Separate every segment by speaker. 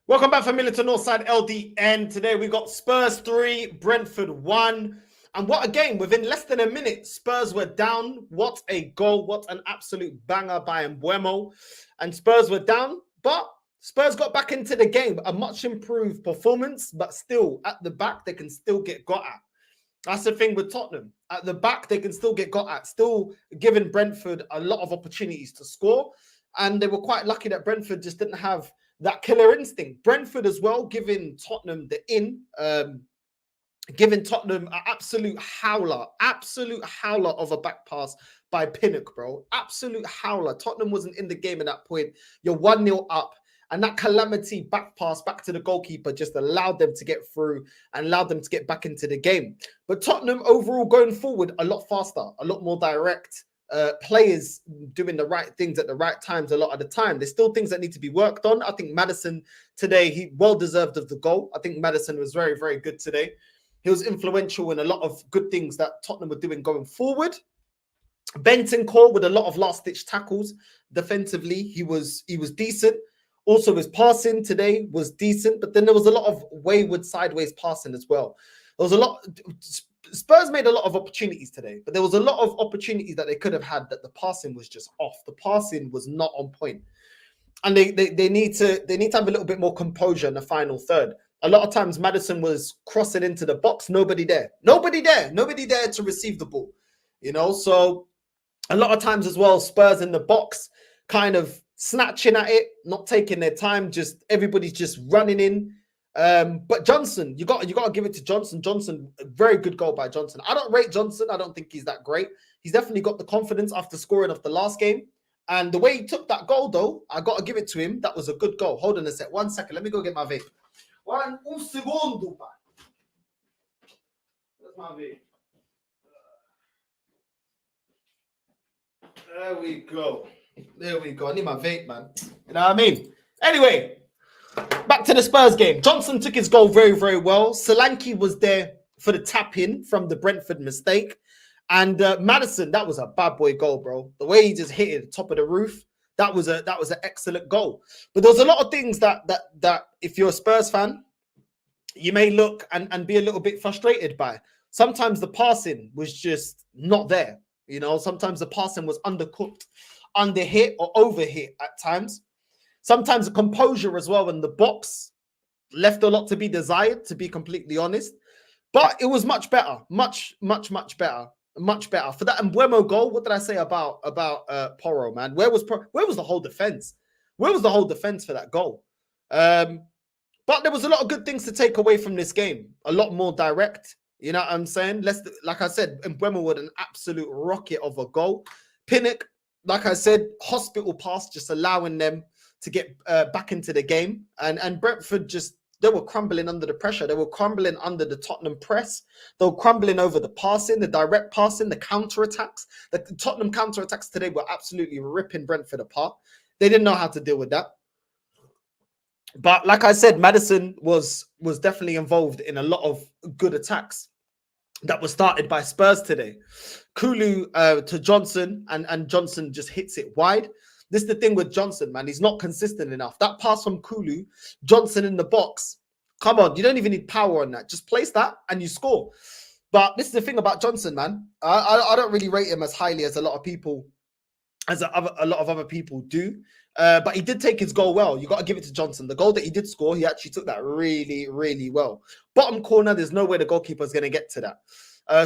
Speaker 1: Welcome back, family, to Northside LDN. Today we got Spurs 3, Brentford 1. And what a game. Within less than a minute, Spurs were down. What a goal. What an absolute banger by Imrpoved. And Spurs were down, but Spurs got back into the game. A much improved performance, but still at the back, they can still get got at. That's the thing with Tottenham. At the back, they can still get got at, still giving Brentford a lot of opportunities to score. And they were quite lucky that Brentford just didn't have that killer instinct. Brentford as well, giving Tottenham giving Tottenham an absolute howler of a back pass by Pinnock, bro. Absolute howler. Tottenham wasn't in the game at that point. You're 1-0 up. And that calamity back pass back to the goalkeeper just allowed them to get through and allowed them to get back into the game. But Tottenham overall going forward a lot faster, a lot more direct. Players doing the right things at the right times a lot of the time. There's still things that need to be worked on. I think Maddison today, he well deserved of the goal. I think Maddison was very, very good today. He was influential in a lot of good things that Tottenham were doing going forward. Bentancur with a lot of last-ditch tackles defensively. He was decent. Also, his passing today was decent, but then there was a lot of wayward sideways passing as well. There was a lot. Spurs made a lot of opportunities today, but there was a lot of opportunities that they could have had that the passing was just off. The passing was not on point, and they need to have a little bit more composure in the final third. A lot of times, Maddison was crossing into the box, nobody there to receive the ball. You know, so a lot of times as well, Spurs in the box kind of snatching at it, not taking their time, just everybody's just running in. But Johnson, you got to give it to Johnson. Johnson, a very good goal by Johnson. I don't rate Johnson. I don't think he's that great. He's definitely got the confidence after scoring off the last game. And the way he took that goal, though, I got to give it to him. That was a good goal. Hold on a sec. 1 second. Let me go get my vape. Un segundo. Where's my vape? There we go. There we go. I need my vape, man. You know what I mean? Anyway, back to the Spurs game. Johnson took his goal very, very well. Solanke was there for the tap-in from the Brentford mistake. And Maddison, that was a bad boy goal, bro. The way he just hit it at the top of the roof, that was an excellent goal. But there was a lot of things that if you're a Spurs fan, you may look and be a little bit frustrated by. Sometimes the passing was just not there. You know, sometimes the passing was undercooked, underhit or overhit at times. Sometimes the composure as well in the box left a lot to be desired, to be completely honest. But it was much better, much better. For that Imrpoved goal, what did I say about Porro, man? Where was the whole defense? Where was the whole defense for that goal? But there was a lot of good things to take away from this game. A lot more direct. You know what I'm saying? Like I said, Imrpoved with an absolute rocket of a goal. Pinnock, like I said, hospital pass, just allowing them to get back into the game. And Brentford they were crumbling under the pressure. They were crumbling under the Tottenham press. They were crumbling over the passing, the direct passing, the counter-attacks. The Tottenham counter-attacks today were absolutely ripping Brentford apart. They didn't know how to deal with that. But like I said, Maddison was definitely involved in a lot of good attacks that were started by Spurs today. Kulu to Johnson, and Johnson just hits it wide. This is the thing with Johnson, man. He's not consistent enough. That pass from Kulu, Johnson in the box. Come on, you don't even need power on that. Just place that and you score. But this is the thing about Johnson, man. I don't really rate him as highly as a lot of people, a lot of other people do. But he did take his goal well. You got to give it to Johnson. The goal that he did score, he actually took that really, really well. Bottom corner, there's no way the goalkeeper is going to get to that.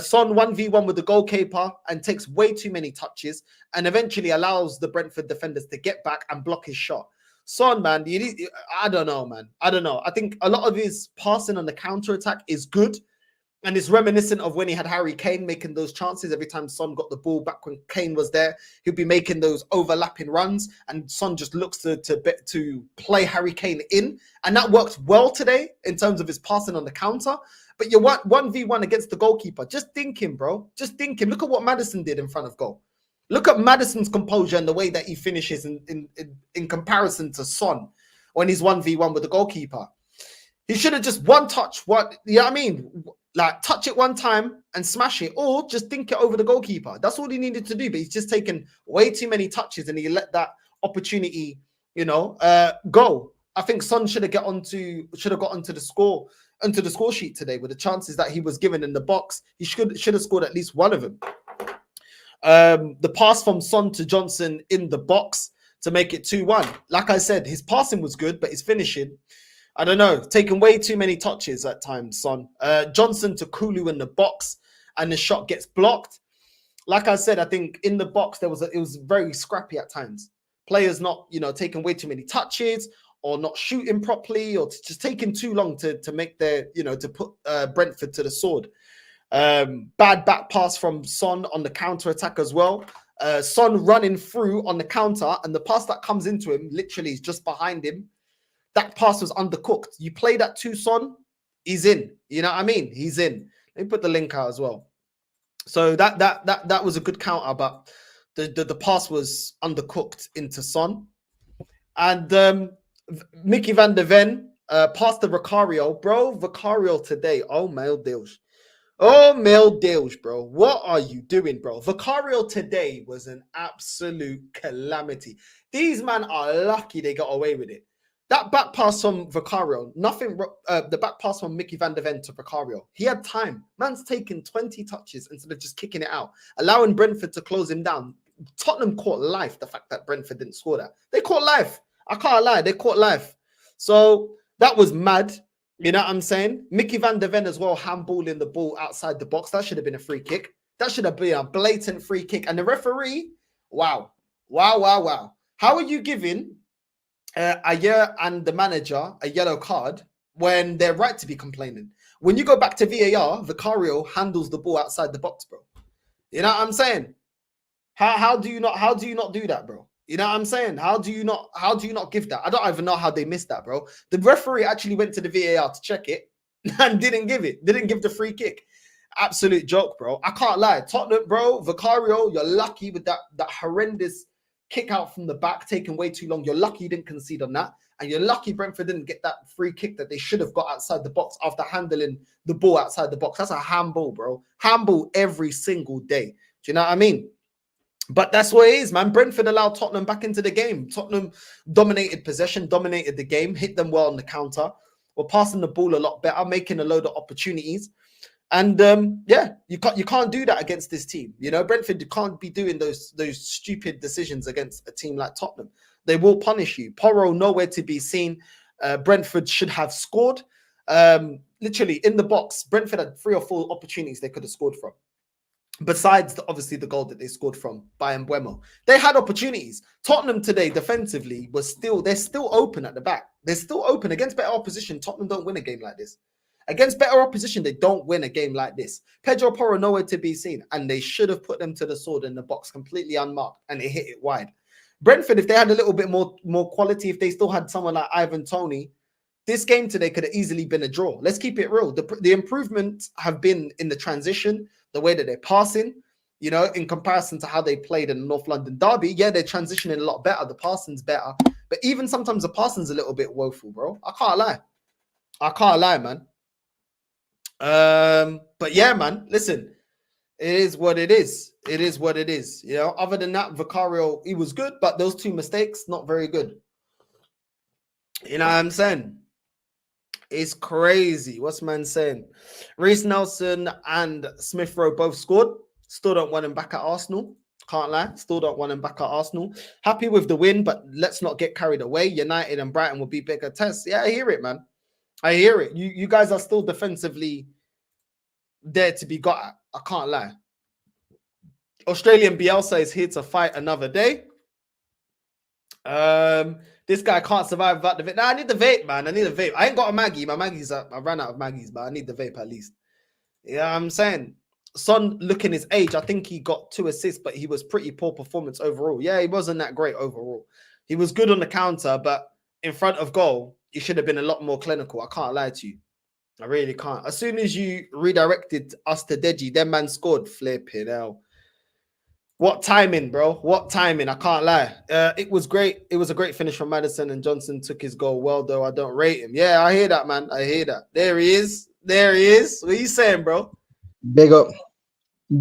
Speaker 1: Son 1v1 with the goalkeeper and takes way too many touches and eventually allows the Brentford defenders to get back and block his shot. Son, man, I don't know, man. I don't know. I think a lot of his passing on the counter-attack is good. And it's reminiscent of when he had Harry Kane making those chances. Every time Son got the ball back when Kane was there, he'd be making those overlapping runs. And Son just looks to play Harry Kane in. And that worked well today in terms of his passing on the counter. But you want 1v1 against the goalkeeper. Just think him, bro. Just think him. Look at what Maddison did in front of goal. Look at Maddison's composure and the way that he finishes in comparison to Son when he's 1v1 with the goalkeeper. He should have just one touch. You know what I mean? Like, touch it one time and smash it, or just dink it over the goalkeeper. That's all he needed to do. But he's just taken way too many touches and he let that opportunity, go. I think Son should have got onto the score sheet today with the chances that he was given in the box. He should have scored at least one of them. The pass from Son to Johnson in the box to make it 2-1. Like I said, his passing was good, but his finishing, I don't know, taking way too many touches at times, Son. Johnson to Kulu in the box, and the shot gets blocked. Like I said, I think in the box it was very scrappy at times. Players not, taking way too many touches or not shooting properly or just taking too long to make their, to put Brentford to the sword. Bad back pass from Son on the counter attack as well. Son running through on the counter, and the pass that comes into him literally is just behind him. That pass was undercooked. You play that to Son, he's in. You know what I mean? He's in. Let me put the link out as well. So that was a good counter, but the pass was undercooked into Son. And Mickey van der Ven passed to Vicario. Bro, Vicario today. Oh, meu Deus. Oh, meu Deus, bro. What are you doing, bro? Vicario today was an absolute calamity. These men are lucky they got away with it. That back pass from Vicario, the back pass from Mickey van der Ven to Vicario, he had time. Man's taken 20 touches instead of just kicking it out, allowing Brentford to close him down. Tottenham caught life, the fact that Brentford didn't score that. They caught life. I can't lie, they caught life. So that was mad. You know what I'm saying? Mickey van der Ven as well, handballing the ball outside the box. That should have been a free kick. That should have been a blatant free kick. And the referee, wow. How are you giving Ayer and the manager a yellow card when they're right to be complaining? When you go back to VAR, Vicario handles the ball outside the box, bro. You know what I'm saying? How do you not do that, bro? You know what I'm saying? How do you not give that? I don't even know how they missed that, bro. The referee actually went to the VAR to check it and didn't give the free kick. Absolute joke, bro. I can't lie. Tottenham, bro, Vicario, you're lucky with that horrendous kick out from the back, taking way too long. You're lucky you didn't concede on that. And you're lucky Brentford didn't get that free kick that they should have got outside the box after handling the ball outside the box. That's a handball, bro. Handball every single day. Do you know what I mean? But that's what it is, man. Brentford allowed Tottenham back into the game. Tottenham dominated possession, dominated the game, hit them well on the counter. We're passing the ball a lot better, making a load of opportunities. And yeah, you can't do that against this team. You know, Brentford can't be doing those stupid decisions against a team like Tottenham. They will punish you. Porro nowhere to be seen. Brentford should have scored. Literally in the box, Brentford had 3 or 4 opportunities they could have scored from. Besides, obviously, the goal that they scored from by Mbeumo. They had opportunities. Tottenham today, defensively, they're still open at the back. They're still open. Against better opposition, Tottenham don't win a game like this. Against better opposition, they don't win a game like this. Pedro Porro nowhere to be seen, and they should have put them to the sword in the box completely unmarked, and they hit it wide. Brentford, if they had a little bit more quality, if they still had someone like Ivan Toney, this game today could have easily been a draw. Let's keep it real. The improvements have been in the transition, the way that they're passing, you know, in comparison to how they played in the North London derby. Yeah, they're transitioning a lot better. The passing's better. But even sometimes the passing's a little bit woeful, bro. I can't lie, man. But yeah, man, listen, it is what it is. It is what it is. You know, other than that, Vicario, he was good, but those 2 mistakes, not very good. You know what I'm saying? It's crazy. What's man saying? Reece Nelson and Smith Rowe both scored. Still don't want him back at Arsenal. Can't lie. Still don't want him back at Arsenal. Happy with the win, but let's not get carried away. United and Brighton will be bigger tests. Yeah, I hear it, man. I hear it. You guys are still defensively there to be got at. I can't lie. Australian Bielsa is here to fight another day. This guy can't survive without the vape. Nah, I need the vape, man. I need a vape. I ain't got a Maggie. My Maggie's I ran out of Maggies, but I need the vape at least. Yeah, I'm saying. Son, looking his age, I think he got 2 assists, but he was pretty poor performance overall. Yeah, he wasn't that great overall. He was good on the counter, but in front of goal, he should have been a lot more clinical. I can't lie to you. I really can't. As soon as you redirected us to Deji, then man scored. Flipping hell. What timing, bro? What timing? I can't lie. It was great. It was a great finish from Maddison, and Johnson took his goal well, though I don't rate him. Yeah, I hear that, man. I hear that. There he is. There he is. What are you saying, bro?
Speaker 2: Big up.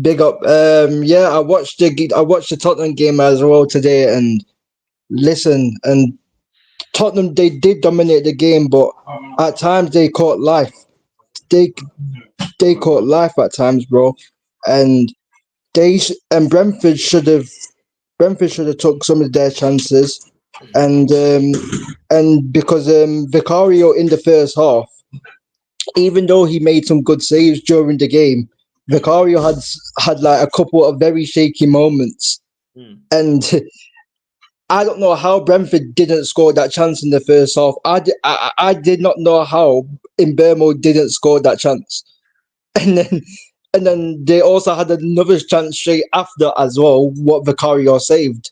Speaker 2: Big up. Yeah, I watched the Tottenham game as well today, and listen, and Tottenham, they did dominate the game, but at times they caught life. They they caught life at times, bro, and and Brentford should have took some of their chances, and because Vicario in the first half, even though he made some good saves during the game, Vicario had like a couple of very shaky moments, and I don't know how Brentford didn't score that chance in the first half. I did not know how Imrpoved didn't score that chance, and then they also had another chance straight after as well, what Vicario saved.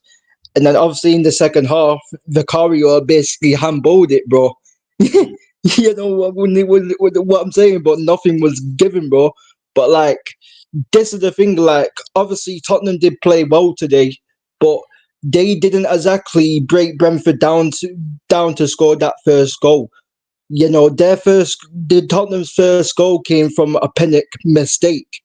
Speaker 2: And then obviously in the second half, Vicario basically handballed it, bro. You know what I'm saying, but nothing was given, bro. But like, this is the thing. Like, obviously Tottenham did play well today, but they didn't exactly break Brentford down to score that first goal. You know, the Tottenham's first goal came from a Pinnock mistake.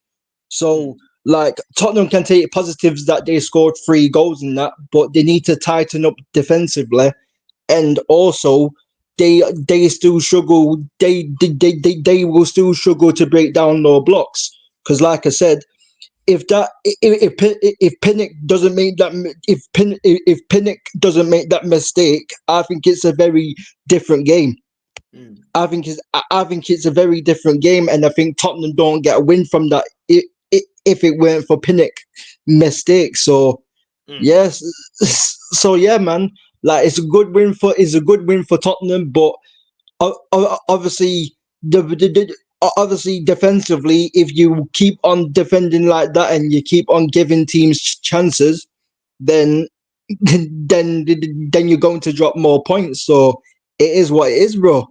Speaker 2: So, like, Tottenham can take positives that they scored 3 goals in that, but they need to tighten up defensively, and also they still struggle. They will still struggle to break down low blocks because, like I said, if Pinnock doesn't make that if Pinnock doesn't make that mistake, I think it's a very different game. I think it's a very different game, and I think Tottenham don't get a win from that if it weren't for Pinnock mistakes. So yes, so yeah, man, like it's a good win for Tottenham, but obviously obviously defensively, if you keep on defending like that and you keep on giving teams chances, then then you're going to drop more points. So it is what it is, bro.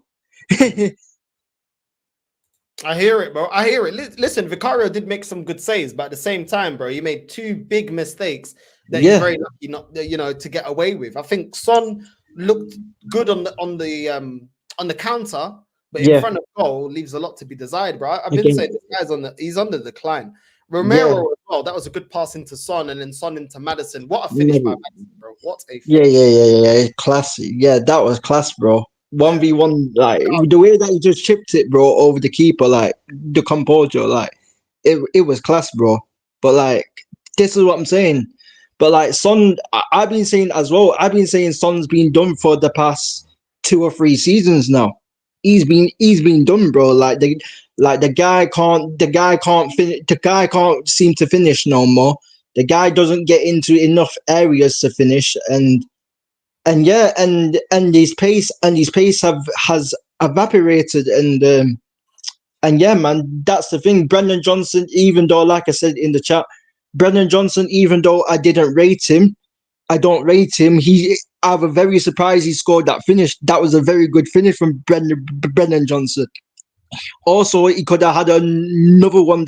Speaker 1: I hear it, bro. I hear it. Listen, Vicario did make some good saves, but at the same time, bro, he made 2 big mistakes that he's very lucky not, to get away with. I think Son looked good on the counter, but in front of goal leaves a lot to be desired, bro. I've been saying this guy's he's on the decline. Romero as well. That was a good pass into Son, and then Son into Maddison. What a finish by Maddison, bro! What a finish.
Speaker 2: Yeah. Classy. Yeah, that was class, bro. 1v1, like the way that he just chipped it, bro, over the keeper, like the composure, like it was class, bro. But like, this is what I'm saying. But like Son, I've been saying as well. I've been saying Son's been done for the past 2 or 3 seasons now. He's been done, bro. Like the guy can't seem to finish no more. The guy doesn't get into enough areas to finish, and his pace has evaporated, and yeah, man, that's the thing. Brendan Johnson, even though, like I said in the chat, Brendan Johnson, even though I didn't rate him, I don't rate him. I was very surprised he scored that finish. That was a very good finish from Brendan Johnson. Also, he could have had another one.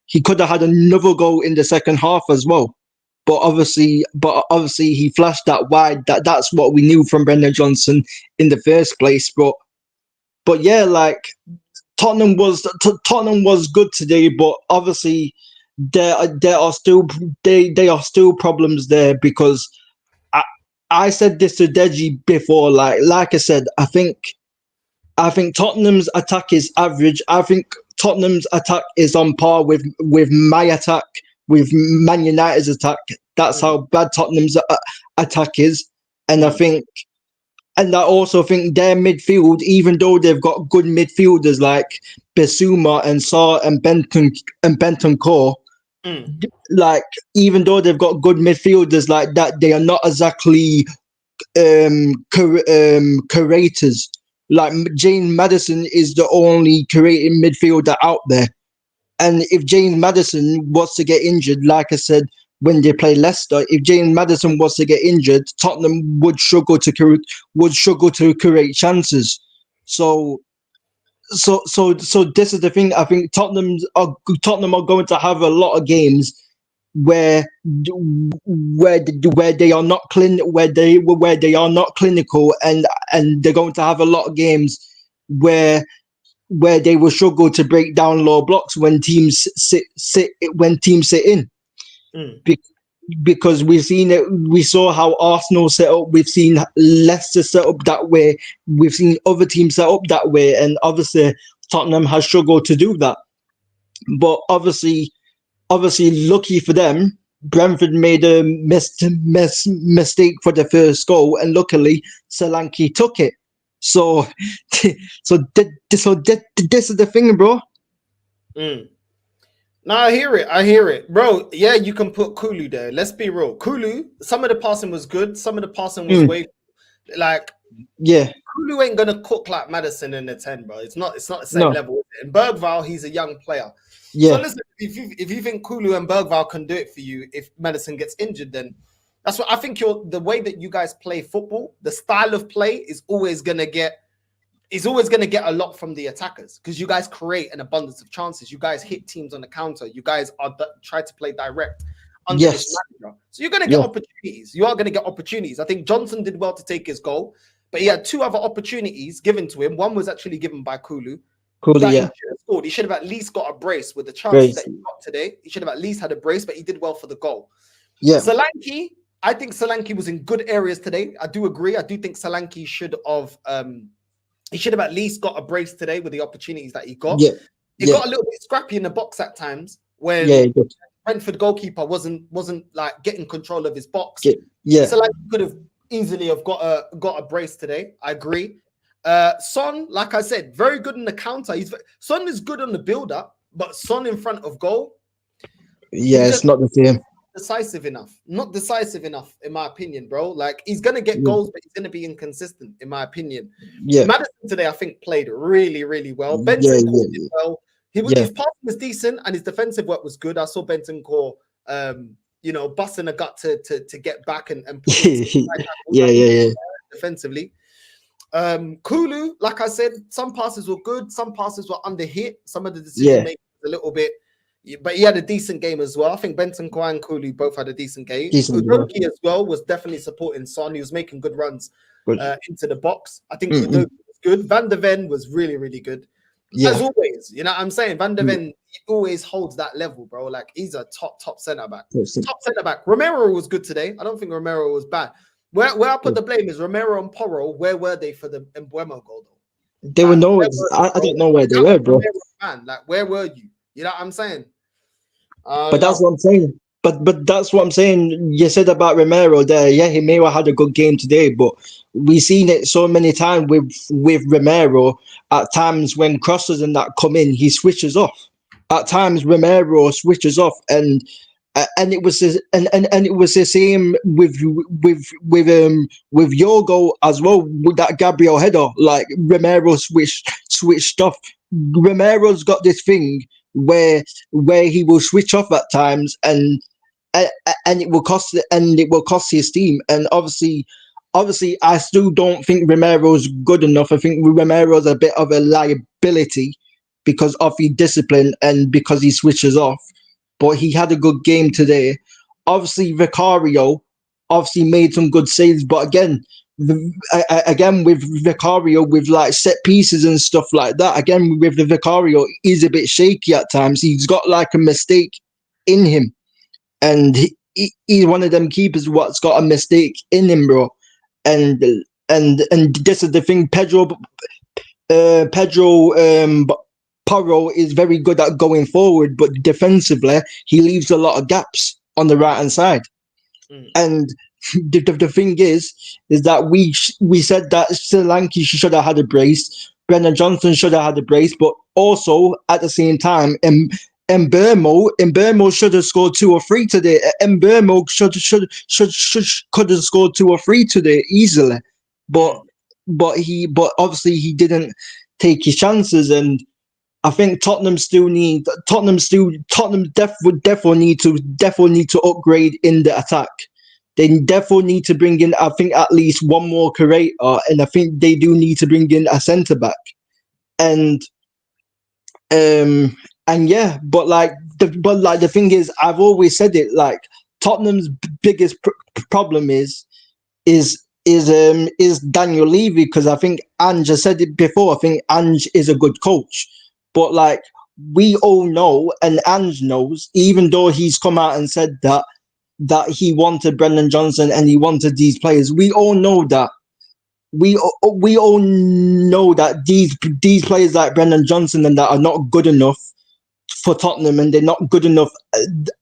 Speaker 2: He could have had another goal in the second half as well. But obviously, he flashed that wide. That's what we knew from Brendan Johnson in the first place. But yeah, like Tottenham was good today. But obviously, there are still problems there, because I said this to Deji before. Like I said, I think Tottenham's attack is average. I think Tottenham's attack is on par with my attack, with Man United's attack. That's how bad Tottenham's attack is. And I also think their midfield, even though they've got good midfielders like Bissouma and Sarr and Bentancur, like even though they've got good midfielders like that, they are not exactly curators. Like James Maddison is the only creating midfielder out there, and if James Maddison was to get injured, like I said when they play Leicester, if James Maddison was to get injured, Tottenham would struggle to create chances. So this is the thing. I think Tottenham are going to have a lot of games where they are not where they are not clinical, and they're going to have a lot of games where they will struggle to break down low blocks when teams sit in. because we've seen it. We saw how Arsenal set up. We've seen Leicester set up that way. We've seen other teams set up that way, and obviously Tottenham has struggled to do that. But obviously, lucky for them, Brentford made a mistake for the first goal, and luckily Solanke took it. So, this is the thing, bro.
Speaker 1: No, I hear it, bro. Yeah, you can put Kulu there. Let's be real. Kulu, some of the passing was good, some of the passing was way like.
Speaker 2: Yeah,
Speaker 1: Kulu ain't gonna cook like Madison in the 10, bro. It's not the same level. And Bergval, he's a young player.
Speaker 2: Yeah.
Speaker 1: So listen, if you think Kulu and Bergval can do it for you, if Madison gets injured, then that's what I think. The way that you guys play football, the style of play is always gonna get a lot from the attackers because you guys create an abundance of chances. You guys hit teams on the counter. You guys try to play direct under this manager. So you're gonna get opportunities. You are gonna get opportunities. I think Johnson did well to take his goal. But he had two other opportunities given to him. One was actually given by Kulu.
Speaker 2: Yeah.
Speaker 1: He should have at least got a brace with the chances that he got today. He should have at least had a brace, but he did well for the goal.
Speaker 2: Yeah.
Speaker 1: Solanke, I think Solanke was in good areas today. I do agree. I do think Solanke should have at least got a brace today with the opportunities that he got.
Speaker 2: Yeah.
Speaker 1: It got a little bit scrappy in the box at times when Brentford goalkeeper wasn't like getting control of his box.
Speaker 2: Yeah.
Speaker 1: Solanke could have easily have got a brace today. I agree. Son, like I said, very good in the counter. Son is good on the build-up, but Son in front of goal.
Speaker 2: Yeah, it's not the same.
Speaker 1: Not decisive enough, in my opinion, bro. Like he's gonna get goals, but he's gonna be inconsistent, in my opinion. Yeah. Madison today, I think, played really, really well. Benton did well. His passing was decent and his defensive work was good. I saw Benton busting a gut to get back and put defensively. Kulu, like I said, some passes were good, some passes were under hit, some of the decision making was a little bit, but he had a decent game as well. I think Benton and Kulu both had a decent game. Udoki as well was definitely supporting Son. He was making good runs into the box. I think Udoki was good. Van der Ven was really, really good. As always, you know what I'm saying? Van der Ven always holds that level, bro. Like he's a top centre back. Top centre back. Romero was good today. I don't think Romero was bad. Where I put the blame is Romero and Porro. Where were they for the Imrpoved goal though?
Speaker 2: They were nowhere. I don't know where they were, bro.
Speaker 1: Man, like where were you? You know what I'm saying?
Speaker 2: But that's what I'm saying. But that's what I'm saying. You said about Romero there. Yeah, he may have had a good game today, but we've seen it so many times with Romero. At times when crosses and that come in, he switches off. At times Romero switches off, and it was the same with your goal as well with that Gabriel header. Like Romero switched off. Romero's got this thing where he will switch off at times, and it will cost his team. And obviously, I still don't think Romero's good enough. I think Romero's a bit of a liability because of his discipline and because he switches off. But he had a good game today. Obviously, Vicario made some good saves. But again with Vicario, with like set pieces and stuff like that, again with the Vicario, he's a bit shaky at times. He's got like a mistake in him. And he's one of them keepers what's got a mistake in him, bro. And this is the thing. Pedro Porro is very good at going forward, but defensively he leaves a lot of gaps on the right hand side. And the thing is that we said that Solanke should have had a brace, Brennan Johnson should have had a brace, but also at the same time, Imrpoved should have scored 2 or 3 today. Imrpoved could have scored 2 or 3 today easily, but obviously he didn't take his chances. And I think Tottenham definitely need to upgrade in the attack. They definitely need to bring in, I think, at least one more creator, and I think they do need to bring in a centre back. And yeah, but the thing is, I've always said it. Like Tottenham's biggest problem is Daniel Levy, because I think Ange has said it before. I think Ange is a good coach, but like we all know, and Ange knows, even though he's come out and said that that he wanted Brendan Johnson and he wanted these players. We all know that. We all know that these players like Brendan Johnson and that are not good enough for Tottenham, and they're not good enough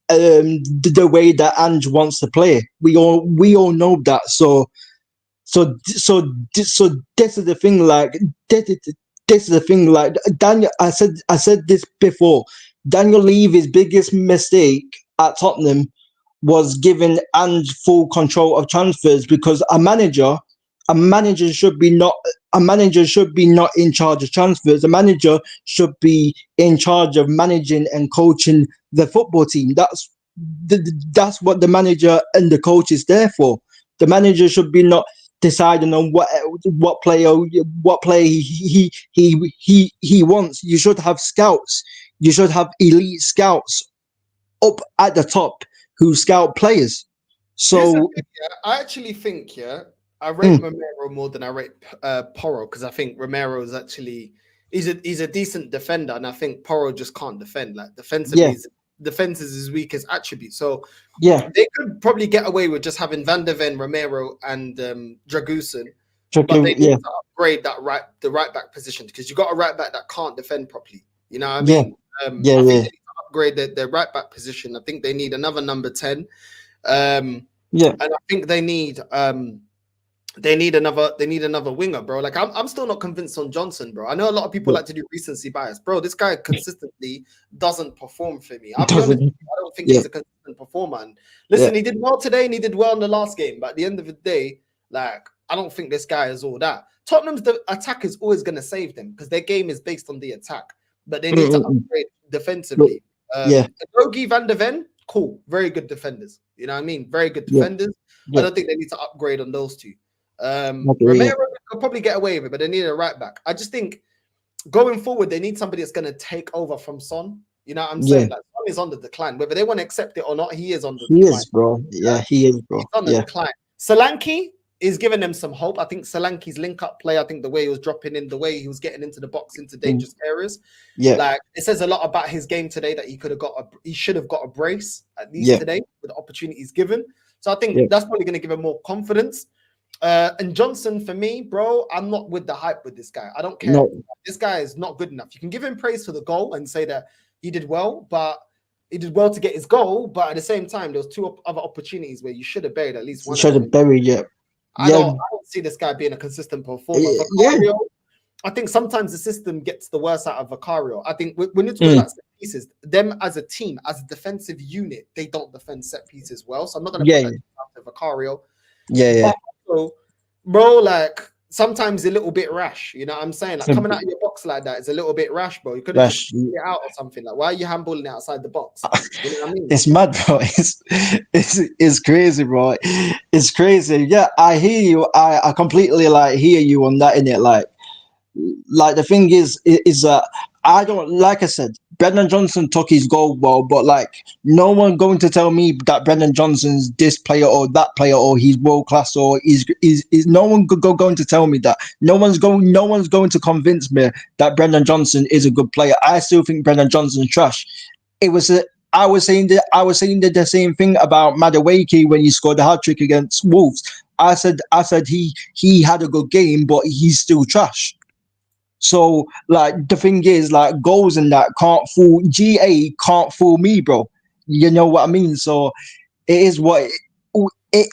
Speaker 2: the way that Ange wants to play. We all know that. So this is the thing. Like this is the thing. Like Daniel, I said this before. Daniel Levy's biggest mistake at Tottenham was giving Ange full control of transfers, because a manager should be not in charge of transfers. A manager should be in charge of managing and coaching the football team. That's what the manager and the coach is there for. The manager should be not deciding on what player he wants. You should have scouts. You should have elite scouts up at the top who scout players. So
Speaker 1: I actually think, I rate Romero more than I rate Porro, because I think Romero is actually he's a decent defender, and I think Porro just can't defend. Like defensively, defense is his weakest attribute. So they could probably get away with just having Van der Ven, Romero, and Dragusin, but they need to upgrade the right back position, because you got a right back that can't defend properly. You know what I mean? I think they need to upgrade their right back position. I think they need another number 10. And I think they need another winger, bro. Like I'm still not convinced on Johnson, bro. I know a lot of people like to do recency bias, bro. This guy consistently doesn't perform for me. I'll be honest with you, I don't think he's a consistent performer. And listen, he did well today and he did well in the last game, but at the end of the day, like I don't think this guy is all that. Tottenham's attack is always going to save them, because their game is based on the attack, but they need to upgrade defensively. Rogi, Van der Ven, cool, very good defenders. You know what I mean? Very good defenders. I don't think they need to upgrade on those two. Romero could probably get away with it, but they need a right back. I just think going forward, they need somebody that's going to take over from Son. You know what I'm saying? Like Son is on the decline. Whether they want to accept it or not, he is on the decline.
Speaker 2: He is, bro. Yeah, he is, bro.
Speaker 1: He's on the decline. Solanke is giving them some hope. I think Solanke's link-up play, I think the way he was dropping in, the way he was getting into the box, into dangerous areas. Like it says a lot about his game today, that he should have got a brace at least today with the opportunities given. So I think that's probably going to give him more confidence. And Johnson, for me, bro, I'm not with the hype with this guy. I don't care. No. This guy is not good enough. You can give him praise for the goal and say that he did well, but he did well to get his goal. But at the same time, there was two other opportunities where you should have buried at least one.
Speaker 2: Should have buried,
Speaker 1: I don't see this guy being a consistent performer. Vicario, I think sometimes the system gets the worst out of Vicario. I think when you're talking about set pieces, them as a team, as a defensive unit, they don't defend set pieces well. So I'm not going to put that down to Vicario. So, bro, like sometimes a little bit rash, you know what I'm saying? Like coming out of your box like that is a little bit rash, bro. You could have just get out or something. Like, why are you handballing outside the box? You know what I mean?
Speaker 2: It's mad, bro. It's crazy, bro. It's crazy. Yeah, I hear you. I completely like hear you on that, innit? Like the thing is that I don't, like I said, Brendan Johnson took his goal well, but like no one going to tell me that Brendan Johnson's this player or that player or he's world class or is no one going to tell me that. No one's going to convince me that Brendan Johnson is a good player. I still think Brendan Johnson's trash. I was saying the same thing about Madueke when he scored the hat-trick against Wolves. I said he had a good game, but he's still trash. So, like, the thing is, like, goals and that can't fool me, bro. You know what I mean? So, it is what it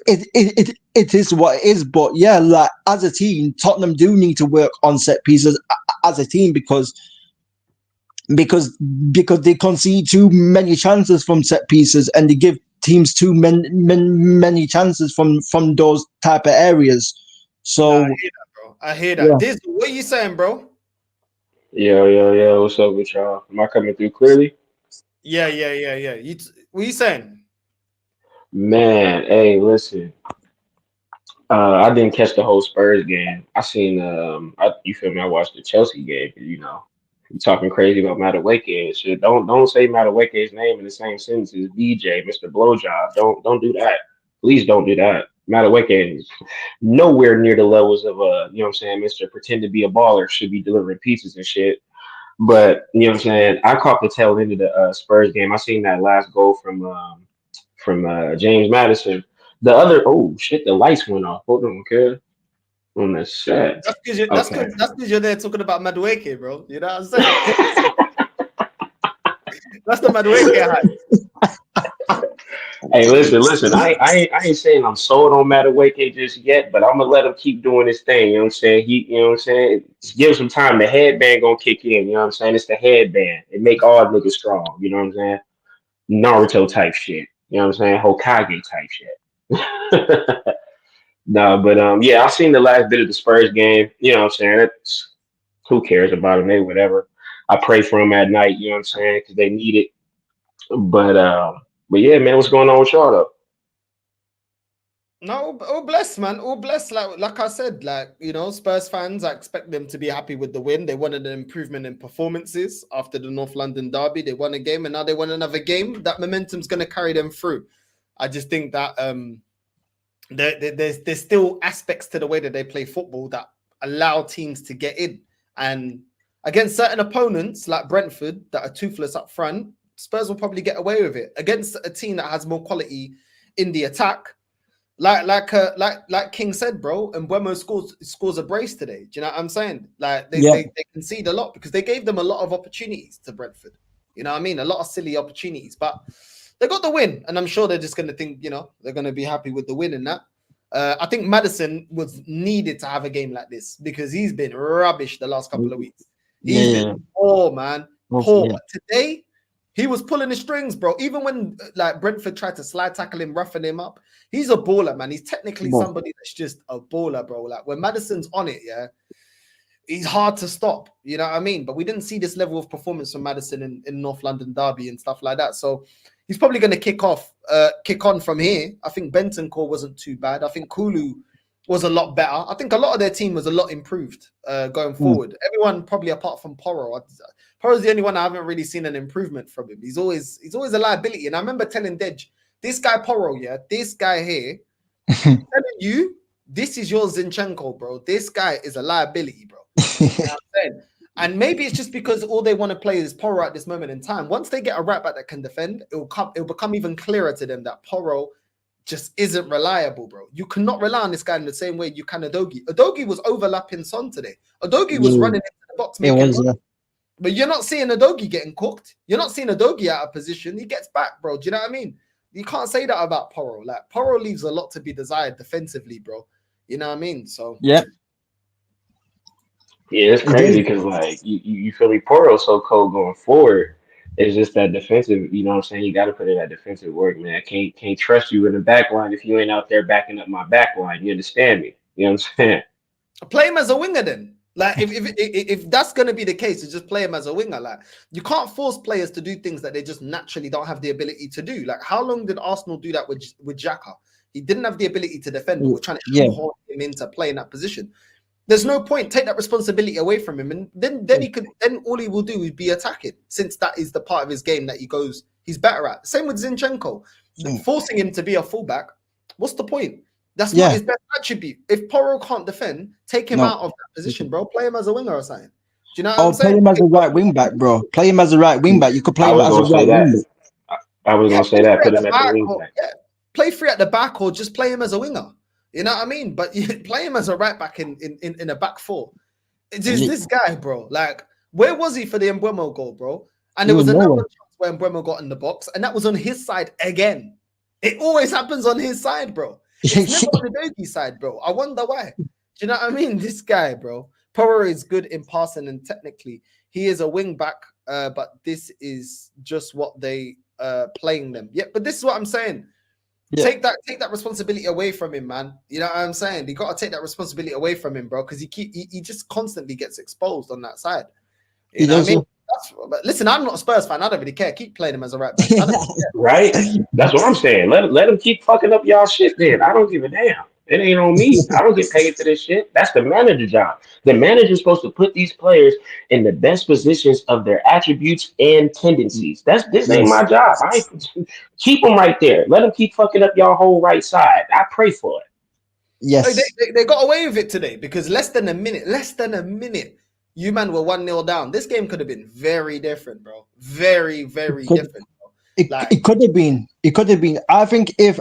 Speaker 2: is what it is. But, yeah, like, as a team, Tottenham do need to work on set pieces as a team because they concede too many chances from set pieces and they give teams too many chances from those type of areas. So,
Speaker 1: I hear that. This, what are you saying, bro?
Speaker 3: Yeah. What's up with y'all? Am I coming through clearly?
Speaker 1: Yeah. What are you saying?
Speaker 3: Man, hey, listen. I didn't catch the whole Spurs game. I seen you feel me? I watched the Chelsea game. You know, you talking crazy about Madueke and shit. Don't say Madueke's name in the same sentence as DJ, Mr. Blowjob. Don't do that. Please don't do that. Madueke is nowhere near the levels of you know what I'm saying, Mr. Pretend to be a baller should be delivering pizzas and shit. But you know what I'm saying, I caught the tail end of the Spurs game. I seen that last goal from from James Madison. The other, oh shit, the lights went off. Hold on, okay. On the set.
Speaker 1: That's because
Speaker 3: Okay.
Speaker 1: that's because you're there talking about Madueke, bro. You know what I'm saying? That's the Madueke hype.
Speaker 3: Hey, listen. I ain't saying I'm sold on Madueke just yet, but I'm gonna let him keep doing his thing. You know what I'm saying? You know what I'm saying? Just give him some time. The headband gonna kick in. You know what I'm saying? It's the headband. It make all niggas strong. You know what I'm saying? Naruto type shit. You know what I'm saying? Hokage type shit. No, but yeah, I seen the last bit of the Spurs game. You know what I'm saying? It's, who cares about them? They whatever. I pray for them at night. You know what I'm saying? Because they need it. But yeah, man, what's going on with y'all though?
Speaker 1: No, all blessed, man. All blessed. Like I said, Spurs fans, I expect them to be happy with the win. They wanted an improvement in performances after the North London derby. They won a game, and now they won another game. That momentum's going to carry them through. I just think that there's still aspects to the way that they play football that allow teams to get in. And against certain opponents like Brentford that are toothless up front, Spurs will probably get away with it. Against a team that has more quality in the attack, like King said, bro, and Mbeumo scores a brace today. Do you know what I'm saying? Like they concede a lot because they gave them a lot of opportunities to Brentford. You know what I mean? A lot of silly opportunities, but they got the win, and I'm sure they're just going to think, they're going to be happy with the win and that. I think Maddison was needed to have a game like this because he's been rubbish the last couple of weeks. He's been poor, man. Poor. But today, he was pulling the strings, bro. Even when Brentford tried to slide tackle him, roughing him up, he's a baller, man. He's technically somebody that's just a baller, bro. Like when Maddison's on it, yeah, he's hard to stop. You know what I mean? But we didn't see this level of performance from Maddison in North London derby and stuff like that. So he's probably going to kick on from here. I think Bentancur wasn't too bad. I think Kulu was a lot better. I think a lot of their team was a lot improved going forward. Everyone probably apart from Porro. Porro's the only one I haven't really seen an improvement from him. He's always a liability. And I remember telling Dej, this guy Porro, yeah, this guy here, I'm telling you, this is your Zinchenko, bro. This guy is a liability, bro. You know what I'm saying? And maybe it's just because all they want to play is Porro at this moment in time. Once they get a right back that can defend, it'll become even clearer to them that Porro just isn't reliable, bro. You cannot rely on this guy in the same way you can Udogie. Udogie was overlapping Son today. Udogie was running into the box, but you're not seeing Udogie getting cooked. You're not seeing Udogie out of position. He gets back, bro. Do you know what I mean? You can't say that about Porro. Like Porro leaves a lot to be desired defensively, bro. You know what I mean? So
Speaker 2: yeah.
Speaker 3: Yeah, it's crazy because like you feel like Porro's so cold going forward. It's just that defensive, you know what I'm saying? You got to put in that defensive work, man. I can't trust you in the back line if you ain't out there backing up my back line. You understand me? You know what I'm saying?
Speaker 1: Play him as a winger then. Like if that's gonna be the case, just play him as a winger. Like you can't force players to do things that they just naturally don't have the ability to do. Like how long did Arsenal do that with Xhaka? He didn't have the ability to defend. We're trying to shoehorn him into playing that position. There's no point. Take that responsibility away from him, and then all he will do is be attacking, since that is the part of his game that he's better at. Same with Zinchenko. Forcing him to be a fullback, what's the point? That's not his best attribute. If Porro can't defend, take him out of that position, bro. Play him as a winger or something. Do you know what I'm saying?
Speaker 2: Play him as a right wing back, bro. Play him as a right wing back. You could play him as a right wing back.
Speaker 3: I was gonna say that. Put him as a wing back.
Speaker 1: Play free at the back, or just play him as a winger. You know what I mean? But you play him as a right back in a back four. It's just this guy, bro. Like, where was he for the Mbeumo goal, bro? And there was another chance where Mbeumo got in the box, and that was on his side again. It always happens on his side, bro. It's never on the Dogie's side, bro. I wonder why. Do you know what I mean? This guy, bro. Porro is good in passing, and technically he is a wing back, but this is just what they playing them. Yeah, but this is what I'm saying. Yeah. Take that responsibility away from him, man. You know what I'm saying? You got to take that responsibility away from him, bro, because he just constantly gets exposed on that side. You know what I mean? But listen, I'm not a Spurs fan. I don't really care. Keep playing him as a right back.
Speaker 3: Right? That's what I'm saying. Let him keep fucking up y'all shit then. I don't give a damn. It ain't on me. I don't get paid for this shit. That's the manager's job. The manager's supposed to put these players in the best positions of their attributes and tendencies. This ain't my job. Keep them right there. Let them keep fucking up y'all whole right side. I pray for it.
Speaker 2: Yes.
Speaker 1: They got away with it today because less than a minute, you man were 1-0 down. This game could have been very different, bro. Very, very different, bro.
Speaker 2: It could have been. It could have been. I think if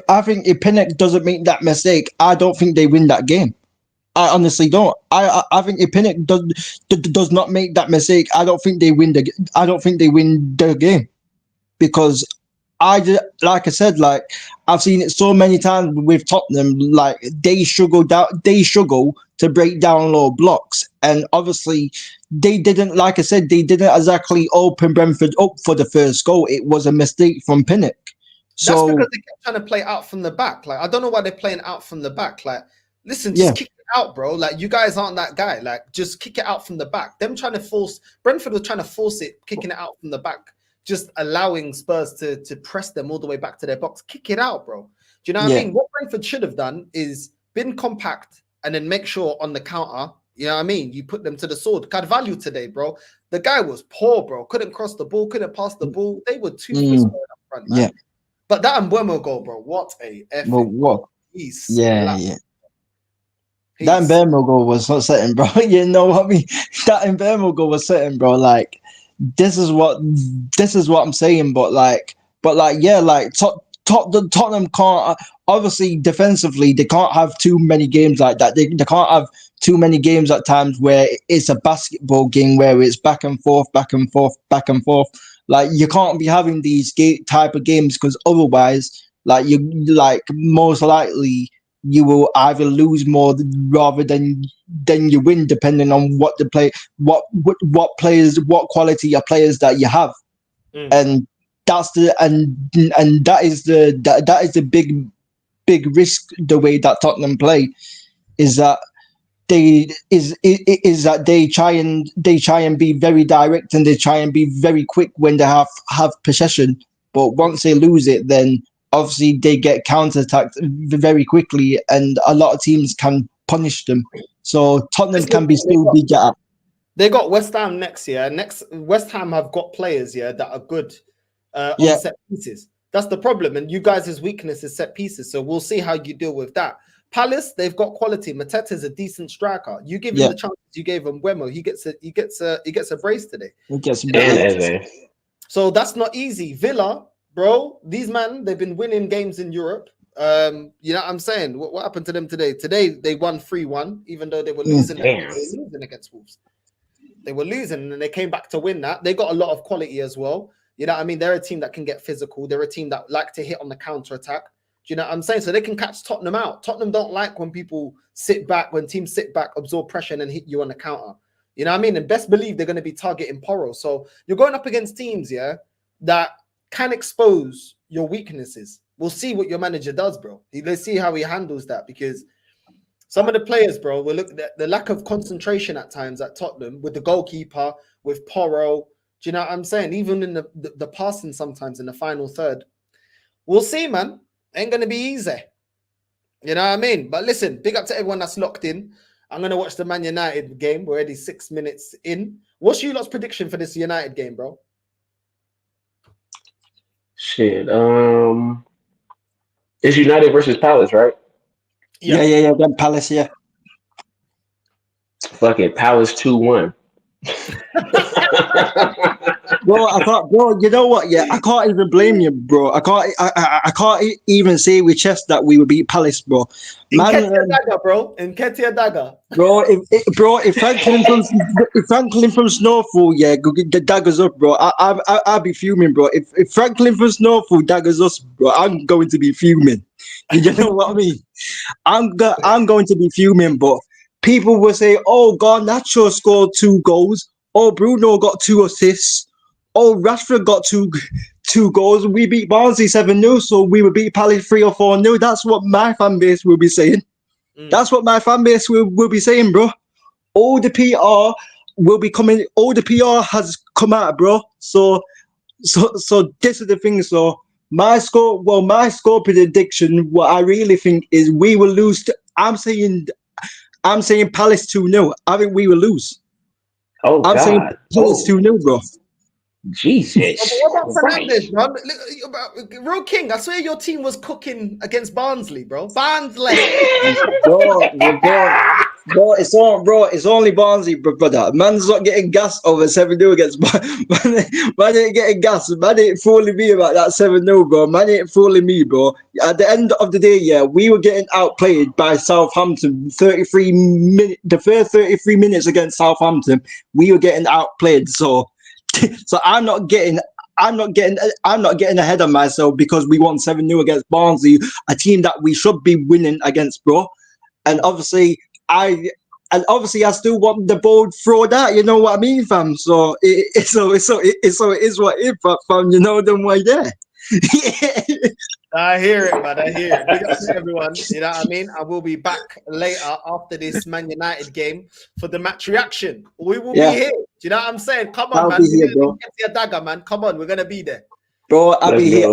Speaker 2: Pinnock doesn't make that mistake, I don't think they win that game. I honestly don't. I think if Pinnock does not make that mistake, I don't think they win the game, because like I said, like I've seen it so many times with Tottenham, like they struggle to break down low blocks, and obviously they didn't. Like I said, they didn't exactly open Brentford up for the first goal. It was a mistake from Pinnock. So
Speaker 1: that's because they kept trying to play out from the back. Like I don't know why they're playing out from the back. Like listen, just kick it out, bro. Like you guys aren't that guy. Like just kick it out from the back. Them trying to force Brentford was trying to force it, kicking it out from the back, just allowing Spurs to press them all the way back to their box. Kick it out, bro. Do you know what I mean? What Brentford should have done is been compact and then make sure on the counter, you know what I mean? You put them to the sword. Carvalho today, bro. The guy was poor, bro. Couldn't cross the ball, couldn't pass the ball. They were toothless up front, man. Yeah. But that Imrpoved goal, bro. What a effing piece.
Speaker 2: Yeah. That Imrpoved goal was not setting, bro. You know what I mean? That Imrpoved goal was setting, bro. Like, this is what I'm saying. But Tottenham can't, obviously defensively they can't have too many games like that. They can't have too many games at times where it's a basketball game where it's back and forth. Like you can't be having these type of games, because otherwise, like most likely you will either lose more rather than you win, depending on what what quality of players that you have, and that is the big risk. The way that Tottenham play is that they try and be very direct, and they try and be very quick when they have possession. But once they lose it, then obviously they get counterattacked very quickly, and a lot of teams can punish them. So Tottenham can be still beat at.
Speaker 1: They got West Ham next year. West Ham have got players that are good on set pieces. That's the problem, and you guys' weakness is set pieces. So we'll see how you deal with that. Palace, they've got quality. Mateta's a decent striker. You give him the chances you gave him Wemo, he gets a brace today. So that's not easy. Villa, bro, these men, they've been winning games in Europe. You know what I'm saying? What happened to them today? Today they won 3-1, even though they were losing against Wolves. They were losing and they came back to win that. They got a lot of quality as well. You know what I mean? They're a team that can get physical. They're a team that like to hit on the counter attack. Do you know what I'm saying? So they can catch Tottenham out. Tottenham don't like when people sit back, when teams sit back, absorb pressure, and then hit you on the counter. You know what I mean? And best believe they're going to be targeting Porro. So you're going up against teams, that can expose your weaknesses. We'll see what your manager does, bro. Let's see how he handles that, because some of the players, bro, will look at the lack of concentration at times at Tottenham with the goalkeeper, with Porro. Do you know what I'm saying? Even in the passing sometimes in the final third. We'll see, man. Ain't going to be easy. You know what I mean? But listen, big up to everyone that's locked in. I'm going to watch the Man United game. We're already 6 minutes in. What's you lot's prediction for this United game, bro?
Speaker 3: Shit. It's United versus Palace, right?
Speaker 2: Yeah. Palace, yeah.
Speaker 3: Fuck it. Palace 2-1.
Speaker 2: Bro, you know what? Yeah, I can't even blame you, bro. I can't even say with chest that we would beat Palace, bro.
Speaker 1: Nketiah Dagger.
Speaker 2: Bro, if Franklin from Snowfall, the daggers up, bro. I'll be fuming, bro. If Franklin from Snowfall daggers us, bro, I'm going to be fuming. You know what I mean? I'm going to be fuming, but people will say, "Oh, Garnacho scored 2 goals. Oh, Bruno got 2 assists. Oh, Rashford got two goals. We beat Barnsley 7-0, so we would beat Palace 3 or 4-0. That's what my fan base will be saying. That's what my fan base will be saying, bro. All the PR will be coming. All the PR has come out, bro. So this is the thing. So my score prediction, what I really think is we will lose. I'm saying Palace 2-0. I think we will lose.
Speaker 3: Oh,
Speaker 2: I'm saying Palace 2-0, bro.
Speaker 3: Jesus.
Speaker 1: What about Fernandes, bro? Real King, I swear your team was cooking against Barnsley, bro. Barnsley.
Speaker 2: Bro, it's only Barnsley, brother. Man's not getting gas over 7-0 against man ain't getting gas. Man ain't fooling me about that 7-0, bro. Man ain't fooling me, bro. At the end of the day, yeah, we were getting outplayed by Southampton. The first 33 minutes against Southampton, we were getting outplayed. So I'm not getting ahead of myself because we won 7-0 against Barnsley, a team that we should be winning against, bro. And obviously I still want the bold throw that, you know what I mean, fam? So it is what it is, fam. You know them way there.
Speaker 1: I hear it, man. I hear it. Big up to everyone. You know what I mean? I will be back later after this Man United game for the match reaction. We will be here. Do you know what I'm saying? Come on,
Speaker 2: I'll
Speaker 1: man.
Speaker 2: be here, bro.
Speaker 1: Get your dagger, man. Come on, we're gonna be there.
Speaker 2: Bro, I'll be here.